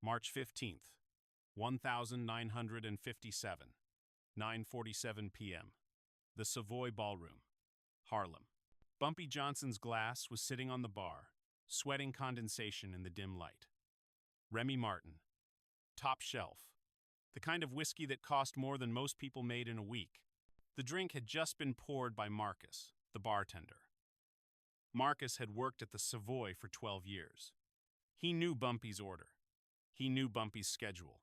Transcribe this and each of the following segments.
March 15th, 1957, 9:47 p.m. The Savoy Ballroom, Harlem. Bumpy Johnson's glass was sitting on the bar, sweating condensation in the dim light. Remy Martin. Top shelf. The kind of whiskey that cost more than most people made in a week. The drink had just been poured by Marcus, the bartender. Marcus had worked at the Savoy for 12 years. He knew Bumpy's order. He knew Bumpy's schedule.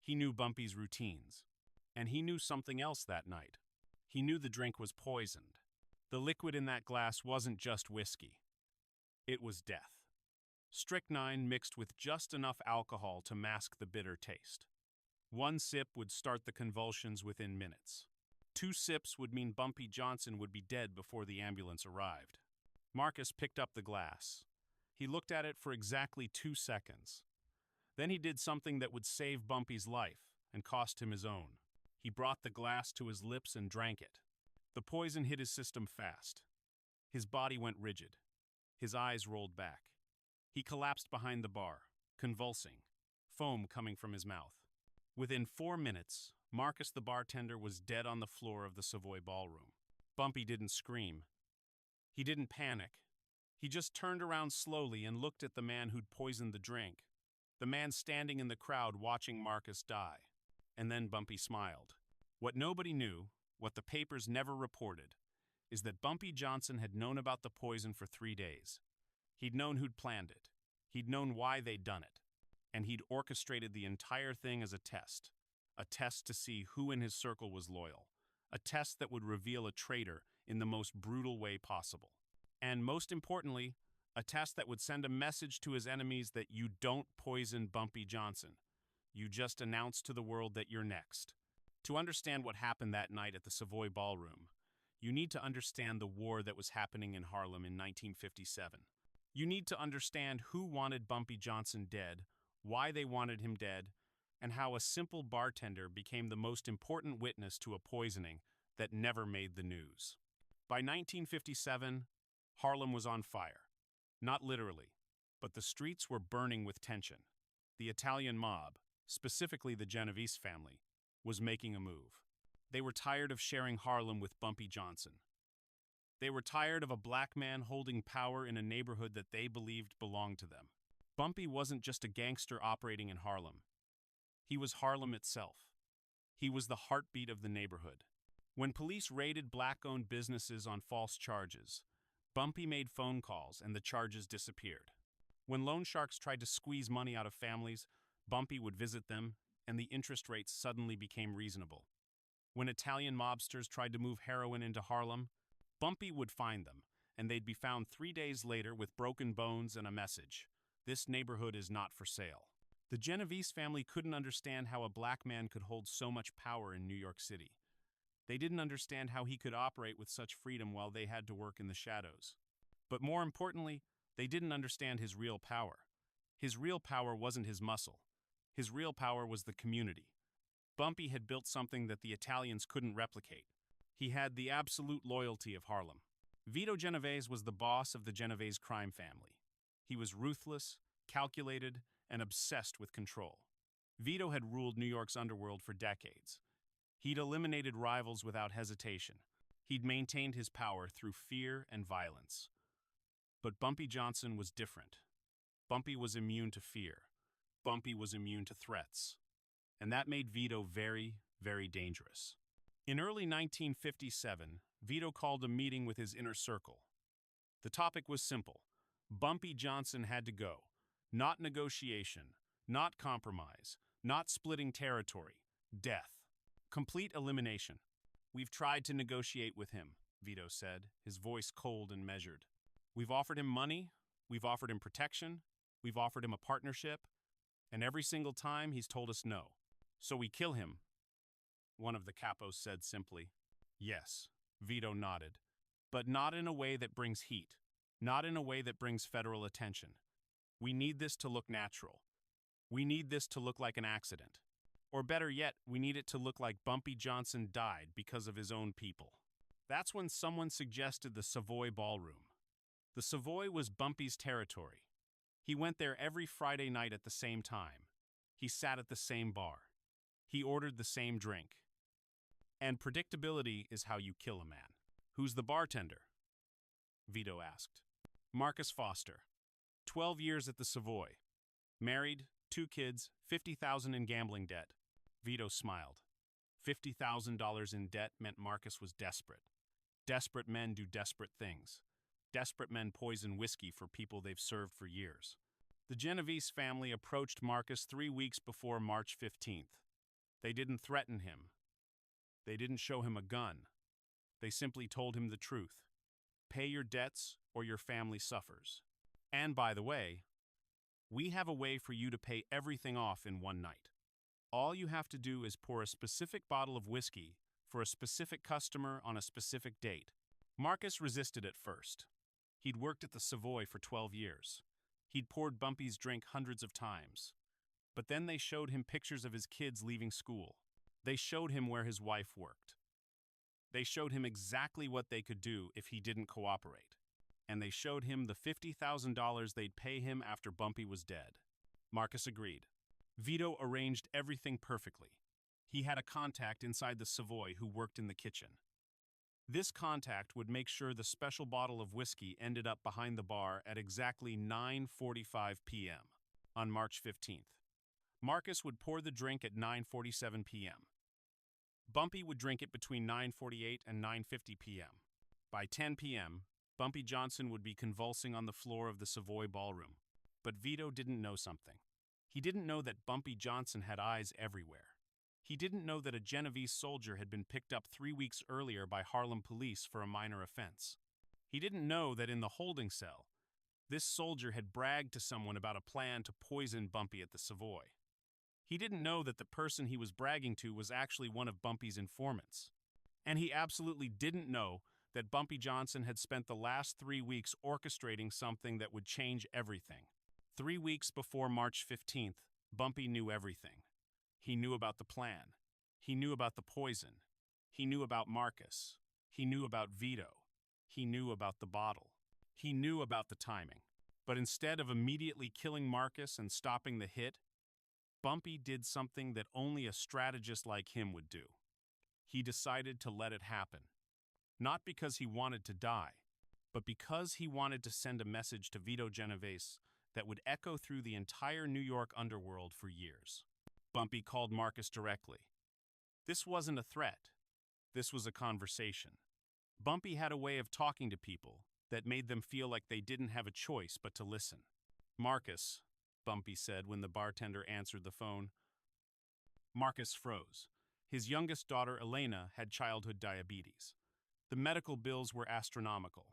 He knew Bumpy's routines. And he knew something else that night. He knew the drink was poisoned. The liquid in that glass wasn't just whiskey. It was death. Strychnine mixed with just enough alcohol to mask the bitter taste. One sip would start the convulsions within minutes. 2 sips would mean Bumpy Johnson would be dead before the ambulance arrived. Marcus picked up the glass. He looked at it for exactly 2 seconds. Then he did something that would save Bumpy's life and cost him his own. He brought the glass to his lips and drank it. The poison hit his system fast. His body went rigid. His eyes rolled back. He collapsed behind the bar, convulsing, foam coming from his mouth. Within 4 minutes, Marcus the bartender was dead on the floor of the Savoy Ballroom. Bumpy didn't scream. He didn't panic. He just turned around slowly and looked at the man who'd poisoned the drink, the man standing in the crowd watching Marcus die. And then Bumpy smiled. What nobody knew, what the papers never reported, is that Bumpy Johnson had known about the poison for 3 days. He'd known who'd planned it. He'd known why they'd done it. And he'd orchestrated the entire thing as a test to see who in his circle was loyal, a test that would reveal a traitor in the most brutal way possible. And most importantly, a test that would send a message to his enemies that you don't poison Bumpy Johnson. You just announce to the world that you're next. To understand what happened that night at the Savoy Ballroom, you need to understand the war that was happening in Harlem in 1957. You need to understand who wanted Bumpy Johnson dead, why they wanted him dead, and how a simple bartender became the most important witness to a poisoning that never made the news. By 1957, Harlem was on fire. Not literally, but the streets were burning with tension. The Italian mob, specifically the Genovese family, was making a move. They were tired of sharing Harlem with Bumpy Johnson. They were tired of a black man holding power in a neighborhood that they believed belonged to them. Bumpy wasn't just a gangster operating in Harlem. He was Harlem itself. He was the heartbeat of the neighborhood. When police raided black-owned businesses on false charges, Bumpy made phone calls and the charges disappeared. When loan sharks tried to squeeze money out of families, Bumpy would visit them, and the interest rates suddenly became reasonable. When Italian mobsters tried to move heroin into Harlem, Bumpy would find them, and they'd be found 3 days later with broken bones and a message: "This neighborhood is not for sale." The Genovese family couldn't understand how a black man could hold so much power in New York City. They didn't understand how he could operate with such freedom while they had to work in the shadows. But more importantly, they didn't understand his real power. His real power wasn't his muscle. His real power was the community. Bumpy had built something that the Italians couldn't replicate. He had the absolute loyalty of Harlem. Vito Genovese was the boss of the Genovese crime family. He was ruthless, calculated, and obsessed with control. Vito had ruled New York's underworld for decades. He'd eliminated rivals without hesitation. He'd maintained his power through fear and violence. But Bumpy Johnson was different. Bumpy was immune to fear. Bumpy was immune to threats. And that made Vito very, very dangerous. In early 1957, Vito called a meeting with his inner circle. The topic was simple. Bumpy Johnson had to go. Not negotiation, not compromise, not splitting territory. Death. Complete elimination. "We've tried to negotiate with him," Vito said, his voice cold and measured. "We've offered him money, we've offered him protection, we've offered him a partnership, and every single time he's told us no. So we kill him." One of the capos said simply. "Yes," Vito nodded, "but not in a way that brings heat, not in a way that brings federal attention. We need this to look natural. We need this to look like an accident. Or better yet, we need it to look like Bumpy Johnson died because of his own people." That's when someone suggested the Savoy Ballroom. The Savoy was Bumpy's territory. He went there every Friday night at the same time. He sat at the same bar. He ordered the same drink. And predictability is how you kill a man. Who's the bartender? Vito asked. Marcus Foster. 12 years at the Savoy. Married, 2 kids, $50,000 in gambling debt. Vito smiled. $50,000 in debt meant Marcus was desperate. Desperate men do desperate things. Desperate men poison whiskey for people they've served for years. The Genovese family approached Marcus 3 weeks before March 15th. They didn't threaten him. They didn't show him a gun. They simply told him the truth. Pay your debts or your family suffers. And by the way, we have a way for you to pay everything off in one night. All you have to do is pour a specific bottle of whiskey for a specific customer on a specific date. Marcus resisted at first. He'd worked at the Savoy for 12 years. He'd poured Bumpy's drink hundreds of times. But then they showed him pictures of his kids leaving school. They showed him where his wife worked. They showed him exactly what they could do if he didn't cooperate. And they showed him the $50,000 they'd pay him after Bumpy was dead. Marcus agreed. Vito arranged everything perfectly. He had a contact inside the Savoy who worked in the kitchen. This contact would make sure the special bottle of whiskey ended up behind the bar at exactly 9:45 p.m. on March 15th. Marcus would pour the drink at 9:47 p.m. Bumpy would drink it between 9:48 and 9:50 p.m. By 10 p.m., Bumpy Johnson would be convulsing on the floor of the Savoy Ballroom. But Vito didn't know something. He didn't know that Bumpy Johnson had eyes everywhere. He didn't know that a Genovese soldier had been picked up 3 weeks earlier by Harlem police for a minor offense. He didn't know that in the holding cell, this soldier had bragged to someone about a plan to poison Bumpy at the Savoy. He didn't know that the person he was bragging to was actually one of Bumpy's informants. And he absolutely didn't know that Bumpy Johnson had spent the last 3 weeks orchestrating something that would change everything. 3 weeks before March 15th, Bumpy knew everything. He knew about the plan. He knew about the poison. He knew about Marcus. He knew about Vito. He knew about the bottle. He knew about the timing. But instead of immediately killing Marcus and stopping the hit, Bumpy did something that only a strategist like him would do. He decided to let it happen. Not because he wanted to die, but because he wanted to send a message to Vito Genovese that would echo through the entire New York underworld for years. Bumpy called Marcus directly. This wasn't a threat. This was a conversation. Bumpy had a way of talking to people that made them feel like they didn't have a choice but to listen. Marcus, Bumpy said when the bartender answered the phone. Marcus froze. His youngest daughter, Elena, had childhood diabetes. The medical bills were astronomical.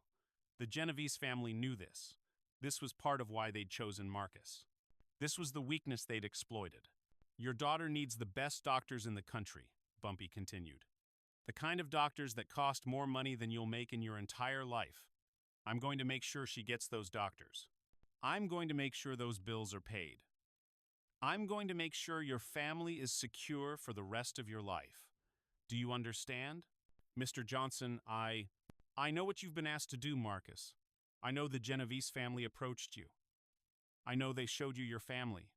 The Genovese family knew this. This was part of why they'd chosen Marcus. This was the weakness they'd exploited. Your daughter needs the best doctors in the country, Bumpy continued. The kind of doctors that cost more money than you'll make in your entire life. I'm going to make sure she gets those doctors. I'm going to make sure those bills are paid. I'm going to make sure your family is secure for the rest of your life. Do you understand? Mr. Johnson, I know what you've been asked to do, Marcus. I know the Genovese family approached you. I know they showed you your family.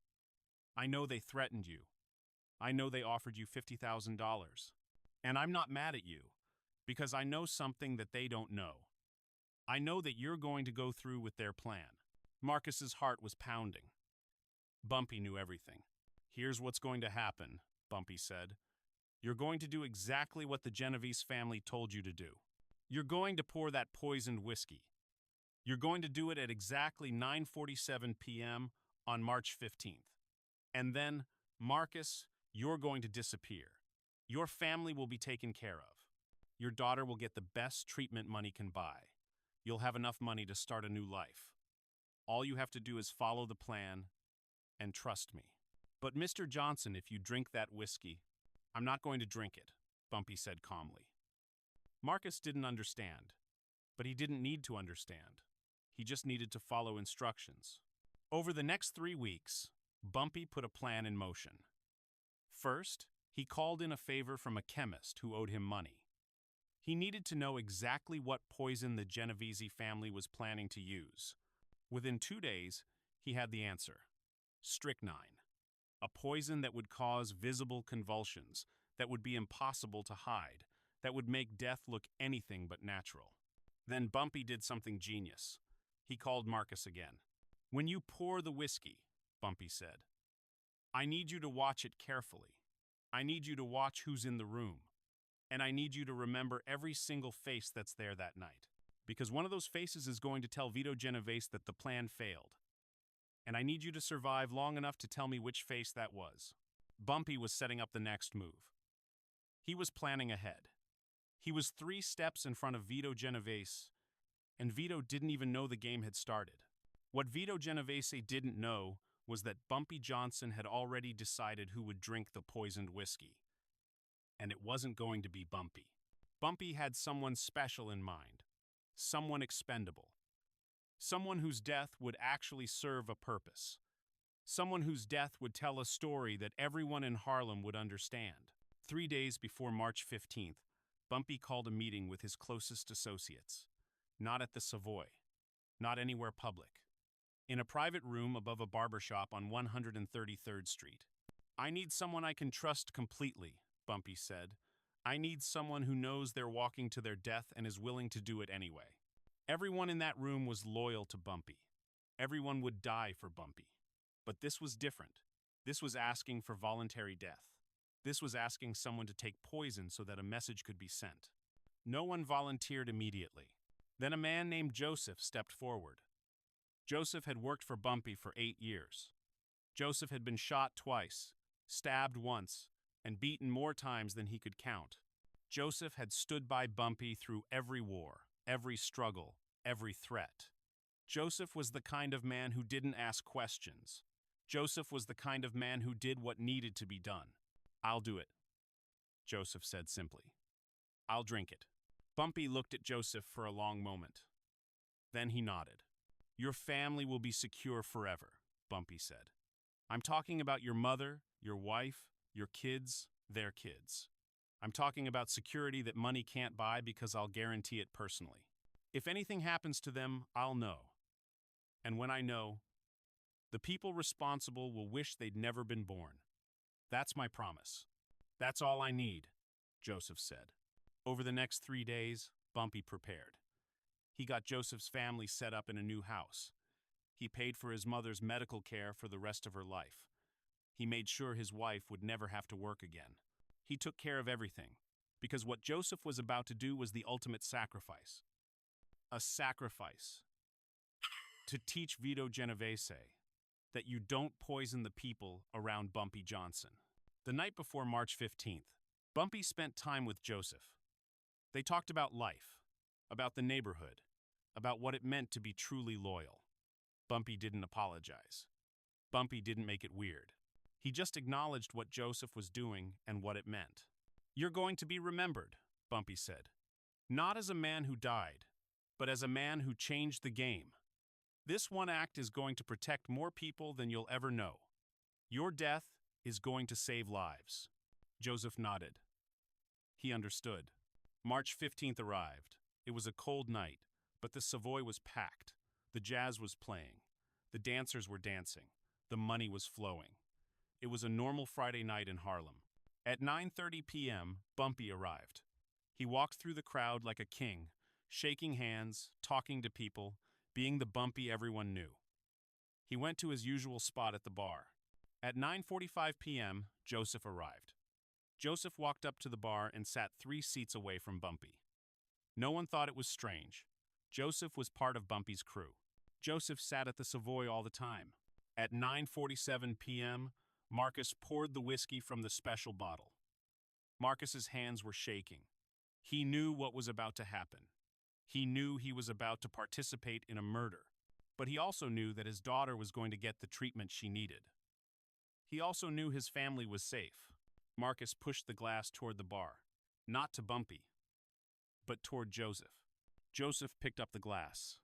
I know they threatened you. I know they offered you $50,000. And I'm not mad at you, because I know something that they don't know. I know that you're going to go through with their plan. Marcus's heart was pounding. Bumpy knew everything. Here's what's going to happen, Bumpy said. You're going to do exactly what the Genovese family told you to do. You're going to pour that poisoned whiskey. You're going to do it at exactly 9:47 p.m. on March 15th. And then, Marcus, you're going to disappear. Your family will be taken care of. Your daughter will get the best treatment money can buy. You'll have enough money to start a new life. All you have to do is follow the plan and trust me. But Mr. Johnson, if you drink that whiskey, I'm not going to drink it, Bumpy said calmly. Marcus didn't understand, but he didn't need to understand. He just needed to follow instructions. Over the next 3 weeks, Bumpy put a plan in motion. First, he called in a favor from a chemist who owed him money. He needed to know exactly what poison the Genovese family was planning to use. Within 2 days, he had the answer: strychnine. A poison that would cause visible convulsions, that would be impossible to hide, that would make death look anything but natural. Then Bumpy did something genius. He called Marcus again. "When you pour the whiskey," Bumpy said, "I need you to watch it carefully. I need you to watch who's in the room. And I need you to remember every single face that's there that night. Because one of those faces is going to tell Vito Genovese that the plan failed. And I need you to survive long enough to tell me which face that was." Bumpy was setting up the next move. He was planning ahead. He was 3 steps in front of Vito Genovese, and Vito didn't even know the game had started. What Vito Genovese didn't know was that Bumpy Johnson had already decided who would drink the poisoned whiskey. And it wasn't going to be Bumpy. Bumpy had someone special in mind, someone expendable, someone whose death would actually serve a purpose, someone whose death would tell a story that everyone in Harlem would understand. 3 days before March 15th, Bumpy called a meeting with his closest associates. Not at the Savoy, not anywhere public. In a private room above a barbershop on 133rd Street. "I need someone I can trust completely," Bumpy said. "I need someone who knows they're walking to their death and is willing to do it anyway." Everyone in that room was loyal to Bumpy. Everyone would die for Bumpy. But this was different. This was asking for voluntary death. This was asking someone to take poison so that a message could be sent. No one volunteered immediately. Then a man named Joseph stepped forward. Joseph had worked for Bumpy for 8 years. Joseph had been shot twice, stabbed once, and beaten more times than he could count. Joseph had stood by Bumpy through every war, every struggle, every threat. Joseph was the kind of man who didn't ask questions. Joseph was the kind of man who did what needed to be done. "I'll do it," Joseph said simply. "I'll drink it." Bumpy looked at Joseph for a long moment. Then he nodded. "Your family will be secure forever," Bumpy said. "I'm talking about your mother, your wife, your kids, their kids. I'm talking about security that money can't buy because I'll guarantee it personally. If anything happens to them, I'll know. And when I know, the people responsible will wish they'd never been born. That's my promise. That's all I need," Joseph said. Over the next 3 days, Bumpy prepared. He got Joseph's family set up in a new house. He paid for his mother's medical care for the rest of her life. He made sure his wife would never have to work again. He took care of everything, because what Joseph was about to do was the ultimate sacrifice. A sacrifice. To teach Vito Genovese that you don't poison the people around Bumpy Johnson. The night before March 15th, Bumpy spent time with Joseph. They talked about life, about the neighborhood, about what it meant to be truly loyal. Bumpy didn't apologize. Bumpy didn't make it weird. He just acknowledged what Joseph was doing and what it meant. "You're going to be remembered," Bumpy said. "Not as a man who died, but as a man who changed the game. This one act is going to protect more people than you'll ever know. Your death is going to save lives." Joseph nodded. He understood. March 15th arrived. It was a cold night, but the Savoy was packed. The jazz was playing. The dancers were dancing. The money was flowing. It was a normal Friday night in Harlem. At 9:30 p.m., Bumpy arrived. He walked through the crowd like a king, shaking hands, talking to people, being the Bumpy everyone knew. He went to his usual spot at the bar. At 9:45 p.m., Joseph arrived. Joseph walked up to the bar and sat 3 seats away from Bumpy. No one thought it was strange. Joseph was part of Bumpy's crew. Joseph sat at the Savoy all the time. At 9:47 p.m., Marcus poured the whiskey from the special bottle. Marcus's hands were shaking. He knew what was about to happen. He knew he was about to participate in a murder, but he also knew that his daughter was going to get the treatment she needed. He also knew his family was safe. Marcus pushed the glass toward the bar, not to Bumpy, but toward Joseph. Joseph picked up the glass.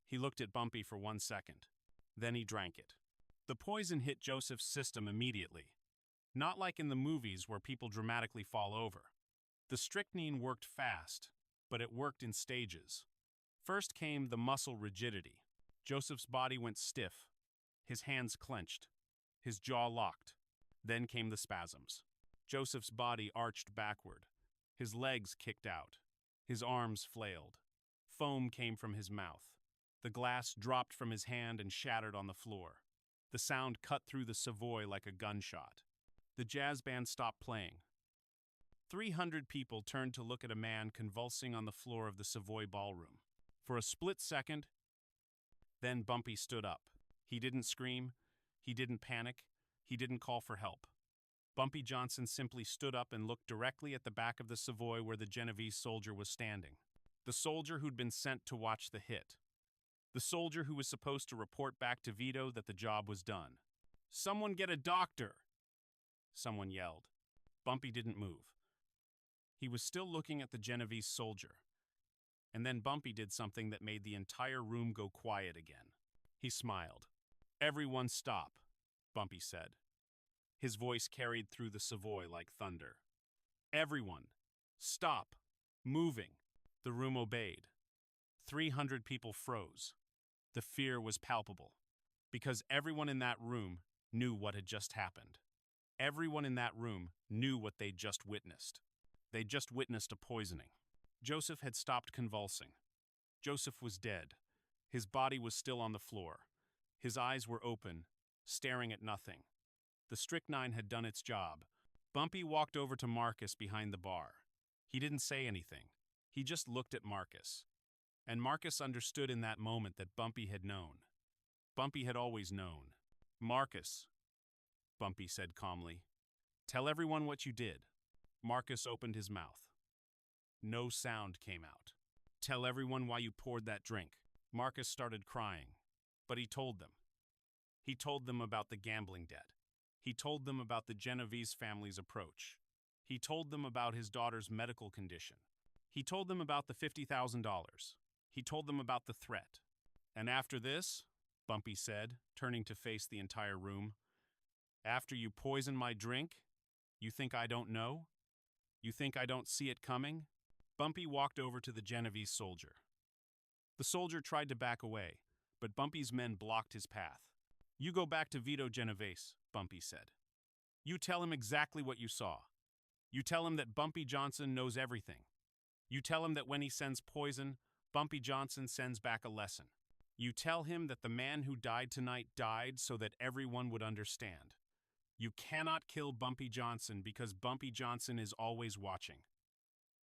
He looked at Bumpy for 1 second. Then he drank it. The poison hit Joseph's system immediately. Not like in the movies where people dramatically fall over. The strychnine worked fast, but it worked in stages. First came the muscle rigidity. Joseph's body went stiff, his hands clenched, his jaw locked. Then came the spasms. Joseph's body arched backward. His legs kicked out. His arms flailed. Foam came from his mouth. The glass dropped from his hand and shattered on the floor. The sound cut through the Savoy like a gunshot. The jazz band stopped playing. 300 people turned to look at a man convulsing on the floor of the Savoy Ballroom. For a split second, then Bumpy stood up. He didn't scream. He didn't panic. He didn't call for help. Bumpy Johnson simply stood up and looked directly at the back of the Savoy where the Genovese soldier was standing. The soldier who'd been sent to watch the hit. The soldier who was supposed to report back to Vito that the job was done. "Someone get a doctor!" Someone yelled. Bumpy didn't move. He was still looking at the Genovese soldier. And then Bumpy did something that made the entire room go quiet again. He smiled. "Everyone stop," Bumpy said. His voice carried through the Savoy like thunder. "Everyone, stop, moving." The room obeyed. 300 people froze. The fear was palpable, because everyone in that room knew what had just happened. Everyone in that room knew what they'd just witnessed. They'd just witnessed a poisoning. Joseph had stopped convulsing. Joseph was dead. His body was still on the floor. His eyes were open, staring at nothing. The strychnine had done its job. Bumpy walked over to Marcus behind the bar. He didn't say anything. He just looked at Marcus. And Marcus understood in that moment that Bumpy had known. Bumpy had always known. "Marcus," Bumpy said calmly, "tell everyone what you did." Marcus opened his mouth. No sound came out. "Tell everyone why you poured that drink." Marcus started crying, but he told them. He told them about the gambling debt. He told them about the Genovese family's approach. He told them about his daughter's medical condition. He told them about the $50,000. He told them about the threat. "And after this," Bumpy said, turning to face the entire room, "after you poison my drink, you think I don't know? You think I don't see it coming?" Bumpy walked over to the Genovese soldier. The soldier tried to back away, but Bumpy's men blocked his path. "You go back to Vito Genovese," Bumpy said. "You tell him exactly what you saw. You tell him that Bumpy Johnson knows everything. You tell him that when he sends poison, Bumpy Johnson sends back a lesson. You tell him that the man who died tonight died so that everyone would understand. You cannot kill Bumpy Johnson because Bumpy Johnson is always watching.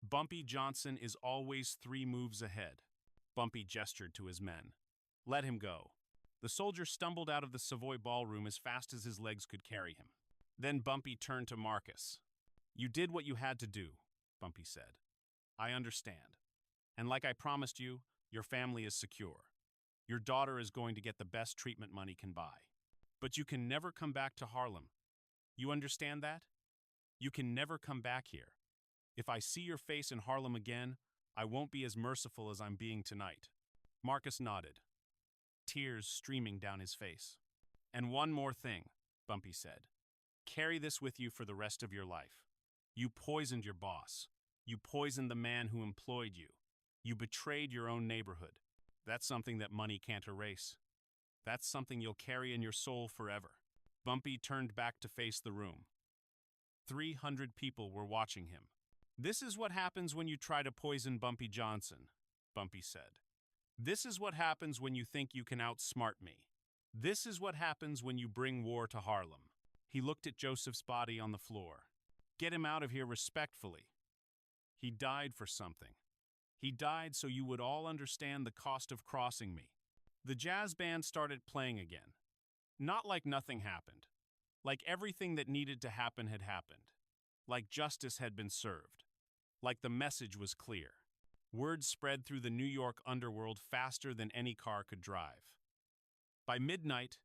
Bumpy Johnson is always 3 moves ahead." Bumpy gestured to his men. "Let him go." The soldier stumbled out of the Savoy Ballroom as fast as his legs could carry him. Then Bumpy turned to Marcus. "You did what you had to do," Bumpy said. "I understand. And like I promised you, your family is secure. Your daughter is going to get the best treatment money can buy. But you can never come back to Harlem. You understand that? You can never come back here. If I see your face in Harlem again, I won't be as merciful as I'm being tonight." Marcus nodded, tears streaming down his face. "And one more thing," Bumpy said. "Carry this with you for the rest of your life. You poisoned your boss. You poisoned the man who employed you. You betrayed your own neighborhood. That's something that money can't erase. That's something you'll carry in your soul forever." Bumpy turned back to face the room. 300 people were watching him. "This is what happens when you try to poison Bumpy Johnson," Bumpy said. "This is what happens when you think you can outsmart me. This is what happens when you bring war to Harlem." He looked at Joseph's body on the floor. "Get him out of here respectfully. He died for something. He died so you would all understand the cost of crossing me." The jazz band started playing again. Not like nothing happened. Like everything that needed to happen had happened. Like justice had been served. Like the message was clear. Word spread through the New York underworld faster than any car could drive. By midnight,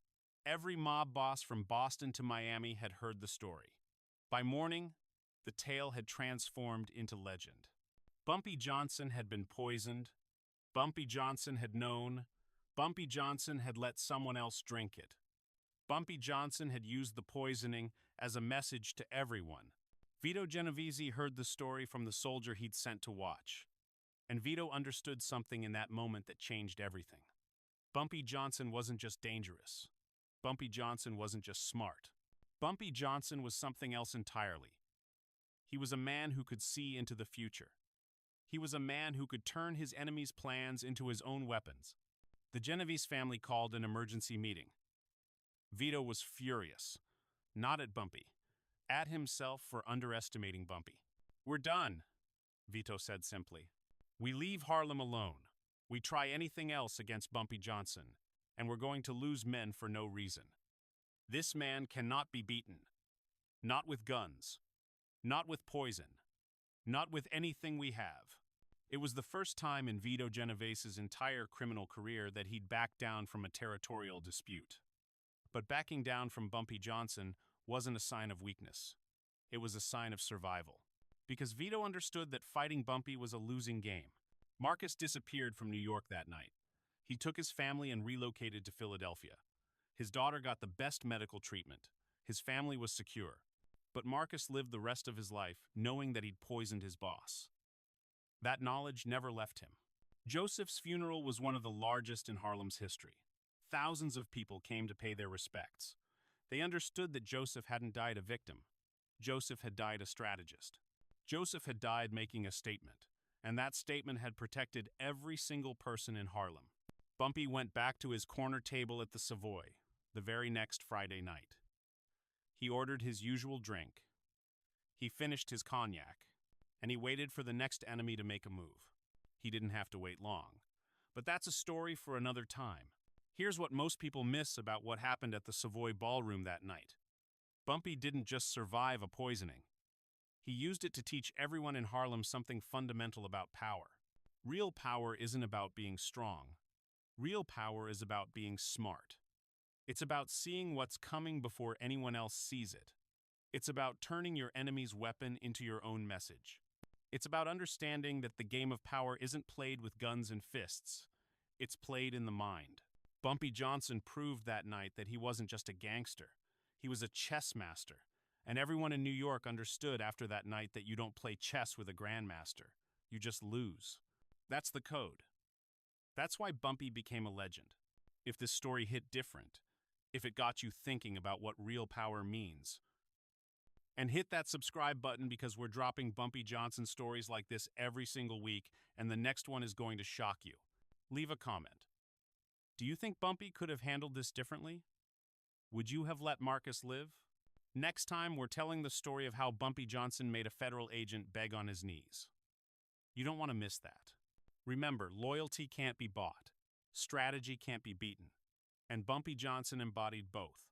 every mob boss from Boston to Miami had heard the story. By morning, the tale had transformed into legend. Bumpy Johnson had been poisoned. Bumpy Johnson had known. Bumpy Johnson had let someone else drink it. Bumpy Johnson had used the poisoning as a message to everyone. Vito Genovese heard the story from the soldier he'd sent to watch. And Vito understood something in that moment that changed everything. Bumpy Johnson wasn't just dangerous. Bumpy Johnson wasn't just smart. Bumpy Johnson was something else entirely. He was a man who could see into the future. He was a man who could turn his enemies' plans into his own weapons. The Genovese family called an emergency meeting. Vito was furious, not at Bumpy, at himself for underestimating Bumpy. "We're done," Vito said simply. "We leave Harlem alone. We try anything else against Bumpy Johnson, and we're going to lose men for no reason. This man cannot be beaten. Not with guns. Not with poison. Not with anything we have." It was the first time in Vito Genovese's entire criminal career that he'd backed down from a territorial dispute. But backing down from Bumpy Johnson wasn't a sign of weakness. It was a sign of survival. Because Vito understood that fighting Bumpy was a losing game. Marcus disappeared from New York that night. He took his family and relocated to Philadelphia. His daughter got the best medical treatment. His family was secure. But Marcus lived the rest of his life knowing that he'd poisoned his boss. That knowledge never left him. Joseph's funeral was one of the largest in Harlem's history. Thousands of people came to pay their respects. They understood that Joseph hadn't died a victim. Joseph had died a strategist. Joseph had died making a statement, and that statement had protected every single person in Harlem. Bumpy went back to his corner table at the Savoy the very next Friday night. He ordered his usual drink. He finished his cognac, and he waited for the next enemy to make a move. He didn't have to wait long. But that's a story for another time. Here's what most people miss about what happened at the Savoy Ballroom that night. Bumpy didn't just survive a poisoning. He used it to teach everyone in Harlem something fundamental about power. Real power isn't about being strong. Real power is about being smart. It's about seeing what's coming before anyone else sees it. It's about turning your enemy's weapon into your own message. It's about understanding that the game of power isn't played with guns and fists. It's played in the mind. Bumpy Johnson proved that night that he wasn't just a gangster. He was a chess master. And everyone in New York understood after that night that you don't play chess with a grandmaster. You just lose. That's the code. That's why Bumpy became a legend. If this story hit different, if it got you thinking about what real power means, and hit that subscribe button because we're dropping Bumpy Johnson stories like this every single week, and the next one is going to shock you. Leave a comment. Do you think Bumpy could have handled this differently? Would you have let Marcus live? Next time, we're telling the story of how Bumpy Johnson made a federal agent beg on his knees. You don't want to miss that. Remember, loyalty can't be bought. Strategy can't be beaten. And Bumpy Johnson embodied both.